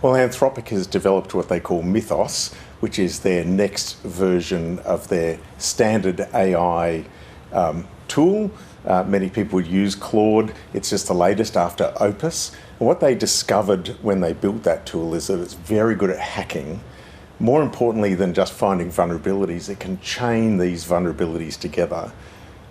Well, Anthropic has developed what they call Mythos, which is their next version of their standard AI tool. Many people would use Claude. It's just the latest after Opus. And what they discovered when they built that tool is that it's very good at hacking. More importantly than just finding vulnerabilities, it can chain these vulnerabilities together.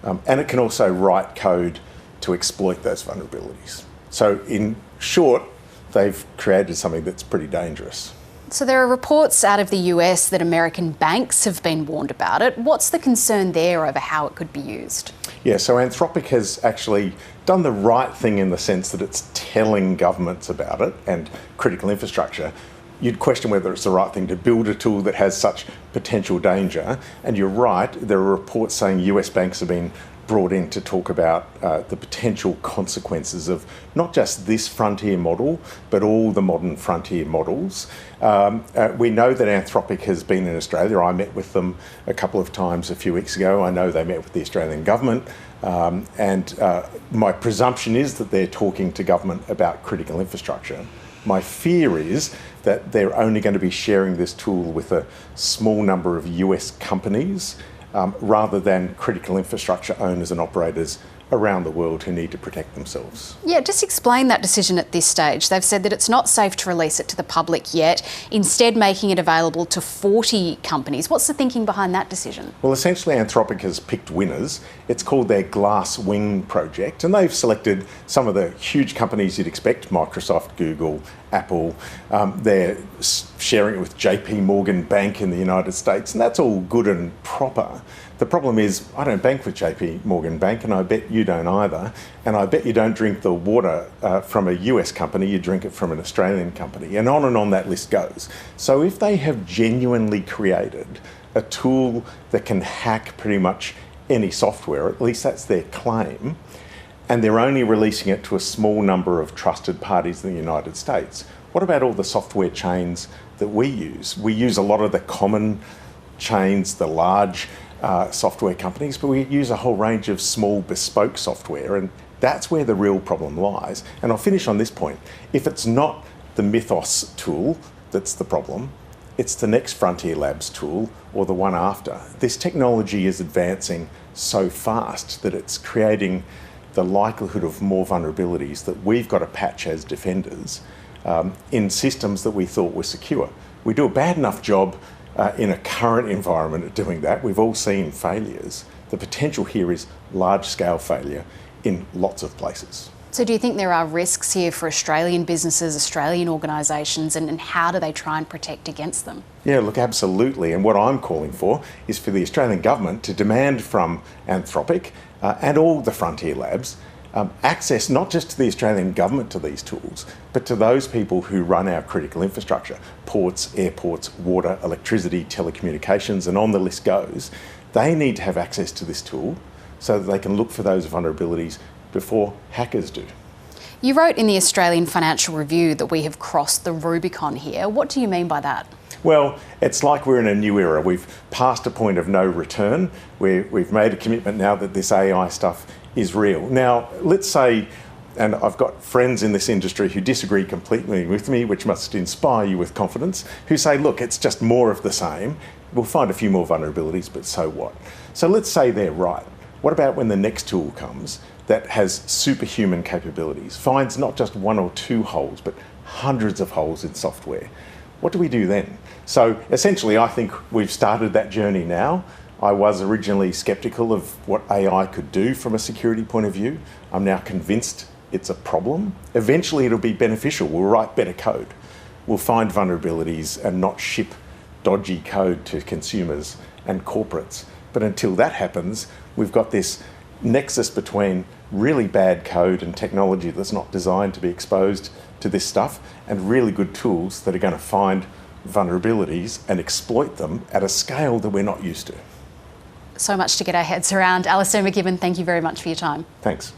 And it can also write code to exploit those vulnerabilities. So in short, they've created something that's pretty dangerous. So there are reports out of the US that American banks have been warned about it. What's the concern there over how it could be used? Yeah, so Anthropic has actually done the right thing in the sense that it's telling governments about it and critical infrastructure. You'd question whether it's the right thing to build a tool that has such potential danger. And you're right, there are reports saying US banks have been brought in to talk about the potential consequences of not just this frontier model, but all the modern frontier models. We know that Anthropic has been in Australia. I met with them a couple of times a few weeks ago. I know they met with the Australian government. My presumption is that they're talking to government about critical infrastructure. My fear is that they're only going to be sharing this tool with a small number of US companies, rather than critical infrastructure owners and operators around the world who need to protect themselves. Yeah, just explain that decision at this stage. They've said that it's not safe to release it to the public yet, instead making it available to 40 companies. What's the thinking behind that decision? Well, essentially Anthropic has picked winners. It's called their Glass Wing project, and they've selected some of the huge companies you'd expect, Microsoft, Google, Apple. They're sharing it with JP Morgan Bank in the United States, and that's all good and proper. The problem is, I don't bank with JP Morgan Bank, and I bet you don't either. And I bet you don't drink the water from a US company, you drink it from an Australian company. And on that list goes. So if they have genuinely created a tool that can hack pretty much any software, at least that's their claim, and they're only releasing it to a small number of trusted parties in the United States, what about all the software chains that we use? We use a lot of the common chains, the large software companies, but we use a whole range of small bespoke software, and that's where the real problem lies. And I'll finish on this point. If it's not the Mythos tool that's the problem, it's the next Frontier Labs tool or the one after. This technology is advancing so fast that it's creating the likelihood of more vulnerabilities that we've got to patch as defenders in systems that we thought were secure. We do a bad enough job in a current environment at doing that. We've all seen failures. The potential here is large-scale failure in lots of places. So do you think there are risks here for Australian businesses, Australian organisations, and how do they try and protect against them? Yeah, look, absolutely. And what I'm calling for is for the Australian government to demand from Anthropic and all the Frontier Labs access not just to the Australian government to these tools, but to those people who run our critical infrastructure, ports, airports, water, electricity, telecommunications, and on the list goes. They need to have access to this tool so that they can look for those vulnerabilities before hackers do. You wrote in the Australian Financial Review that we have crossed the Rubicon here. What do you mean by that? Well, it's like we're in a new era. We've passed a point of no return. We've made a commitment now that this AI stuff is real. Now, let's say, and I've got friends in this industry who disagree completely with me, which must inspire you with confidence, who say, look, it's just more of the same. We'll find a few more vulnerabilities, but so what? So let's say they're right. What about when the next tool comes that has superhuman capabilities, finds not just one or two holes, but hundreds of holes in software? What do we do then? So essentially, I think we've started that journey now. I was originally skeptical of what AI could do from a security point of view. I'm now convinced it's a problem. Eventually, it'll be beneficial. We'll write better code. We'll find vulnerabilities and not ship dodgy code to consumers and corporates. But until that happens, we've got this nexus between really bad code and technology that's not designed to be exposed to this stuff and really good tools that are going to find vulnerabilities and exploit them at a scale that we're not used to. So much to get our heads around. Alastair MacGibbon, thank you very much for your time. Thanks.